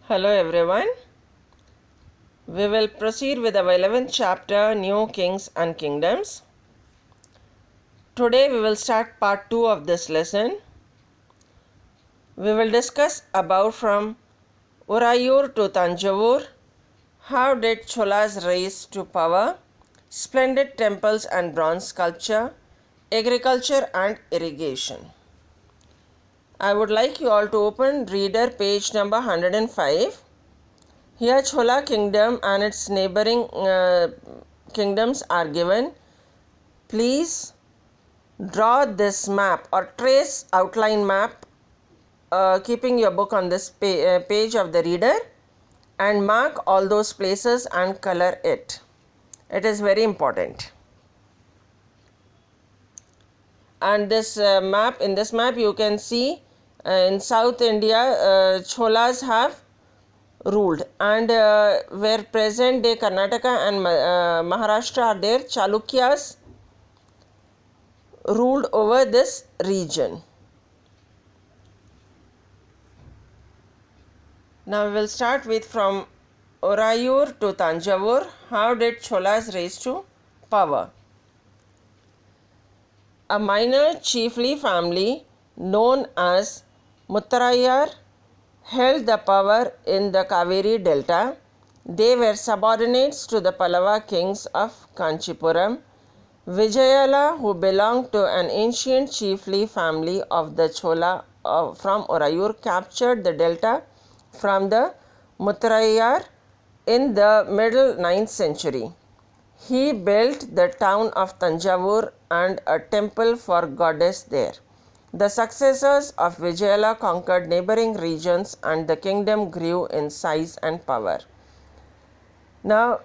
Hello everyone. We will proceed with our 11th chapter, New Kings and Kingdoms. Today we will start part 2 of this lesson. We will discuss about from Urayur to Tanjavur, how did Cholas rise to power, splendid temples and bronze sculpture, agriculture and irrigation. I would like you all to open reader page number 105. Here Chola kingdom and its neighboring kingdoms are given. Please draw this map or trace outline map keeping your book on this page of the reader and mark all those places and color it. It is very important. And this map, in this map you can see in South India Cholas have ruled, and where present day Karnataka and Maharashtra are there, Chalukyas ruled over this region. Now we will start with from Urayur to Tanjavur. How did Cholas rise to power? A minor chiefly family known as Muttarayar held the power in the Kaveri Delta. They were subordinates to the Pallava kings of Kanchipuram. Vijayala, who belonged to an ancient chiefly family of the Chola from Urayur, captured the delta from the Muttarayar in the middle 9th century. He built the town of Tanjavur and a temple for goddess there. The successors of Vijayala conquered neighboring regions and the kingdom grew in size and power. Now,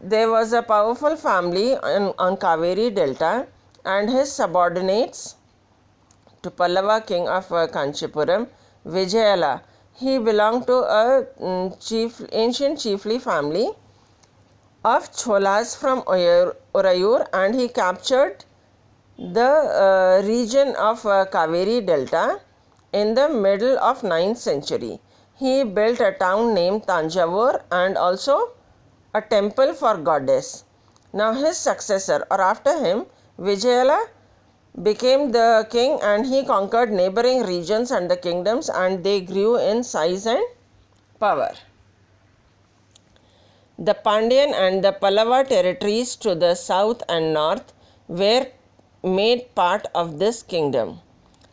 there was a powerful family on Kaveri Delta, and his subordinates to Pallava king of Kanchipuram, Vijayala. He belonged to a ancient chiefly family of Cholas from Urayur, and he captured the region of Kaveri Delta in the middle of 9th century. He built a town named Tanjavur and also a temple for goddess. Now his successor or after him, Vijayala, became the king, and he conquered neighboring regions and the kingdoms, and they grew in size and power. The Pandyan and the Pallava territories to the south and north were made part of this kingdom.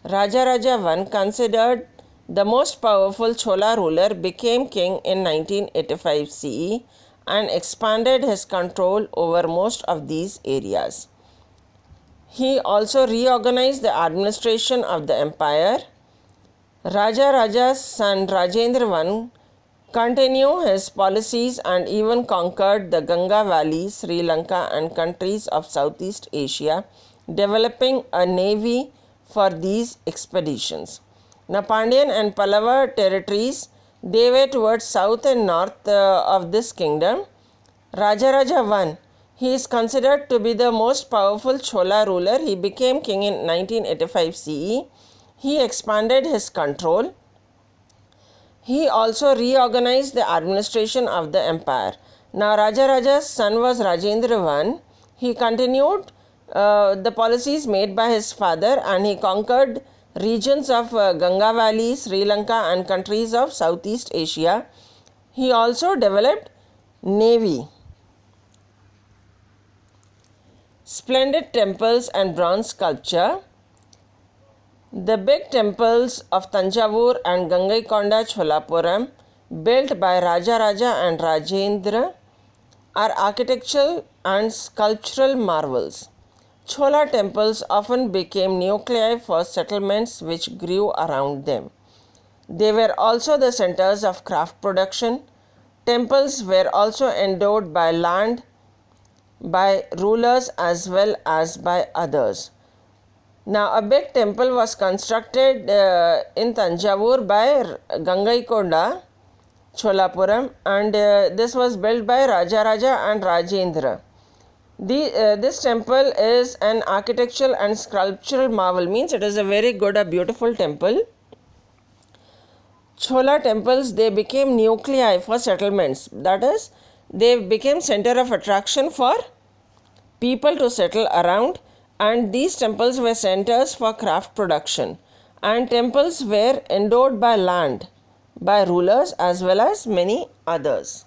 Rajaraja I, considered the most powerful Chola ruler, became king in 1985 CE and expanded his control over most of these areas. He also reorganized the administration of the empire. Rajaraja's son Rajendra I continued his policies and even conquered the Ganga Valley, Sri Lanka and countries of Southeast Asia, developing a navy for these expeditions. Now Pandyan and Pallava territories, they were towards south and north of this kingdom. Rajaraja I, he is considered to be the most powerful Chola ruler. He became king in 1985 CE. He expanded his control. He also reorganized the administration of the empire. Now Rajaraja's son was Rajendra I. He continued the policies made by his father, and he conquered regions of Ganga Valley, Sri Lanka and countries of Southeast Asia. He also developed navy. Splendid temples and bronze sculpture. The big temples of Tanjavur and Gangaikonda Cholapuram, built by Rajaraja and Rajendra, are architectural and sculptural marvels. Chola temples often became nuclei for settlements which grew around them. They were also the centers of craft production. Temples were also endowed by land by rulers as well as by others. Now, a big temple was constructed in Tanjavur by Gangaikonda Cholapuram, and this was built by Rajaraja and Rajendra. This temple is an architectural and sculptural marvel, means it is a very good, a beautiful temple. Chola temples, they became nuclei for settlements. That is, they became center of attraction for people to settle around, and these temples were centers for craft production, and temples were endowed by land by rulers as well as many others.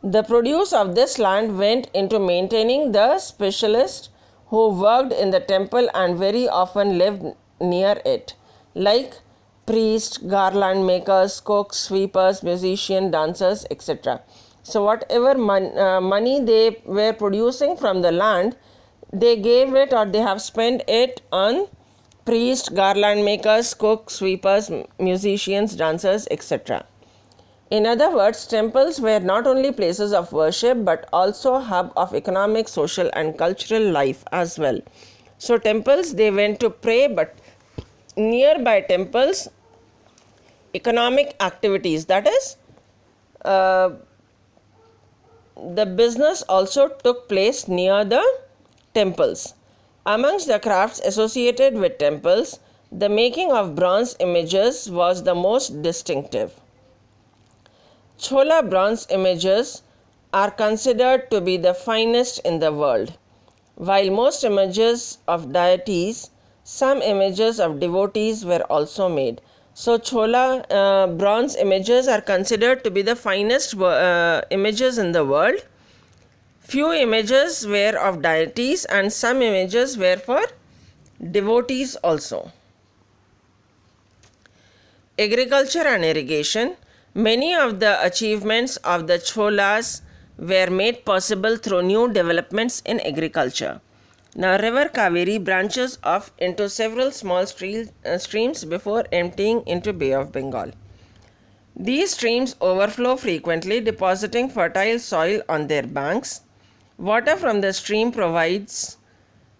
The produce of this land went into maintaining the specialists who worked in the temple and very often lived near it, like priests, garland makers, cooks, sweepers, musicians, dancers, etc. So, whatever money they were producing from the land, they gave it or they have spent it on priests, garland makers, cooks, sweepers, musicians, dancers, etc. In other words, temples were not only places of worship but also hub of economic, social and cultural life as well. So temples, they went to pray, but nearby temples, economic activities, that is, the business also took place near the temples. Amongst the crafts associated with temples, the making of bronze images was the most distinctive. Chola bronze images are considered to be the finest in the world. While most images of deities, some images of devotees were also made. So, Chola bronze images are considered to be the finest images in the world. Few images were of deities and some images were for devotees also. Agriculture and irrigation. Many of the achievements of the Cholas were made possible through new developments in agriculture. Now, River Kaveri branches off into several small streams before emptying into Bay of Bengal. These streams overflow frequently, depositing fertile soil on their banks. Water from the stream provides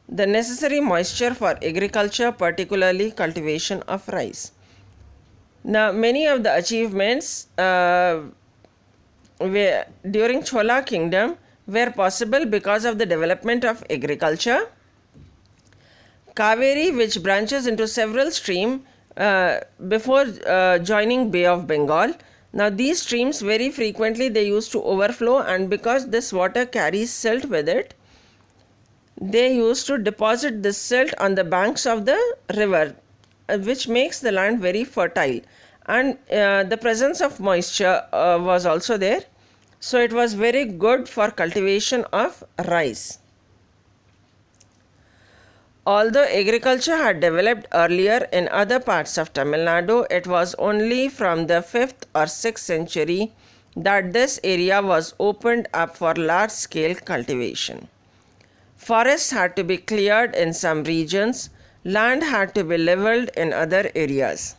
the necessary moisture for agriculture, particularly cultivation of rice. Now, many of the achievements during Chola kingdom were possible because of the development of agriculture. Kaveri, which branches into several streams before joining Bay of Bengal. Now, these streams very frequently they used to overflow, and because this water carries silt with it, they used to deposit this silt on the banks of the river, which makes the land very fertile, and the presence of moisture was also there, so it was very good for cultivation of rice. Although agriculture had developed earlier in other parts of Tamil Nadu, it was only from the 5th or 6th century that this area was opened up for large scale cultivation. Forests had to be cleared in some regions, land had to be leveled in other areas.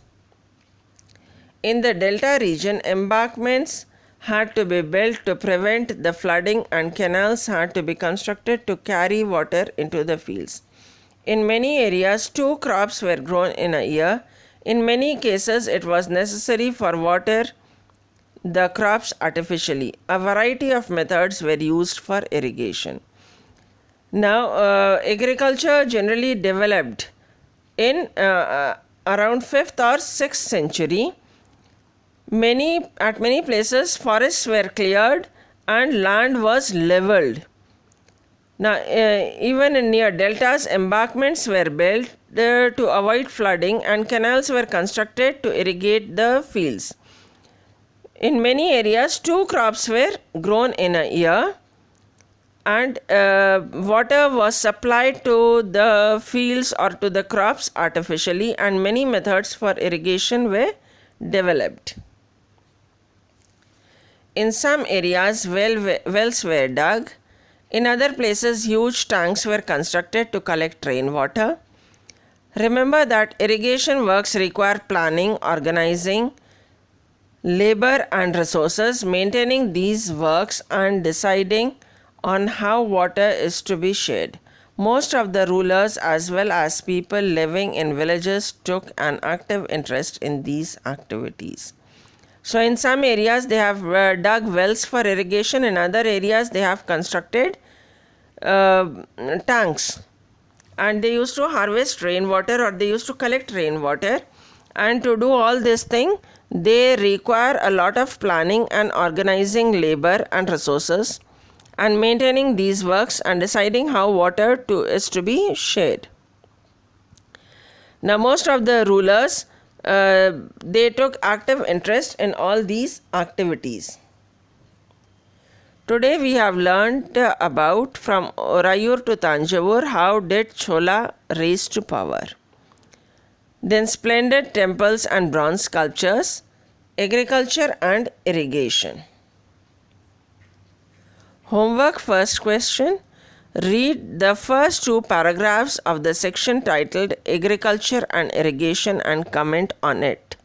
In the delta region, embankments had to be built to prevent the flooding, and canals had to be constructed to carry water into the fields. In many areas, 2 crops were grown in a year. In many cases, it was necessary for water the crops artificially. A variety of methods were used for irrigation. Now, agriculture generally developed in around 5th or 6th century. At many places, forests were cleared and land was leveled. Now, even in near deltas, embankments were built to avoid flooding, and canals were constructed to irrigate the fields. In many areas, 2 crops were grown in a year, and water was supplied to the fields or to the crops artificially, and many methods for irrigation were developed. In some areas, wells were dug. In other places, huge tanks were constructed to collect rainwater. Remember that irrigation works require planning, organizing, labor and resources. Maintaining these works and deciding on how water is to be shared. Most of the rulers as well as people living in villages took an active interest in these activities. So in some areas they have dug wells for irrigation, in other areas they have constructed tanks, and they used to harvest rainwater or they used to collect rainwater, And to do all this thing, they require a lot of planning and organizing labor and resources, and maintaining these works and deciding how water is to be shared. Now, most of the rulers, they took active interest in all these activities. Today we have learnt about from Orayur to Tanjavur how did Chola rise to power. Then splendid temples and bronze sculptures, agriculture and irrigation. Homework first question. Read the first two paragraphs of the section titled Agriculture and Irrigation and comment on it.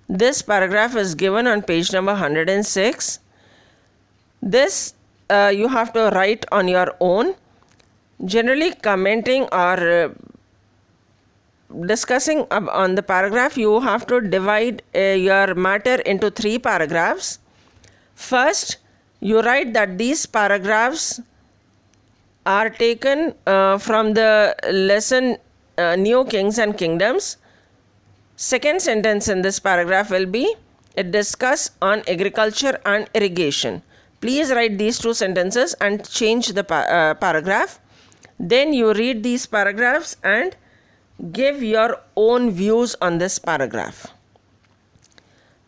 This paragraph is given on page number 106. This you have to write on your own. Generally, commenting or discussing on the paragraph, you have to divide your matter into 3 paragraphs. First, you write that these paragraphs are taken from the lesson New Kings and Kingdoms. Second sentence in this paragraph will be, it discuss on agriculture and irrigation. Please write these 2 sentences and change the paragraph. Then you read these paragraphs and give your own views on this paragraph.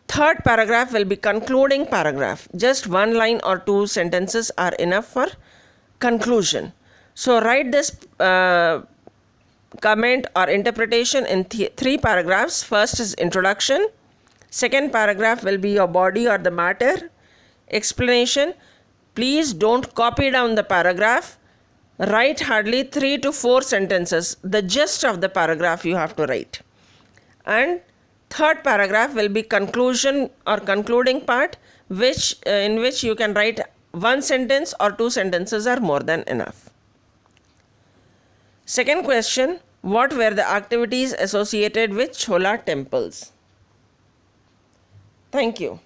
Third paragraph will be concluding paragraph. Just 1 line or 2 sentences are enough for conclusion. So write this comment or interpretation in 3 paragraphs. First is introduction. Second paragraph will be your body or the matter. Explanation. Please don't copy down the paragraph. Write hardly 3 to 4 sentences. The gist of the paragraph you have to write. And third paragraph will be conclusion or concluding part, in which you can write 1 sentence or 2 sentences are more than enough. Second question. What were the activities associated with Chola temples? Thank you.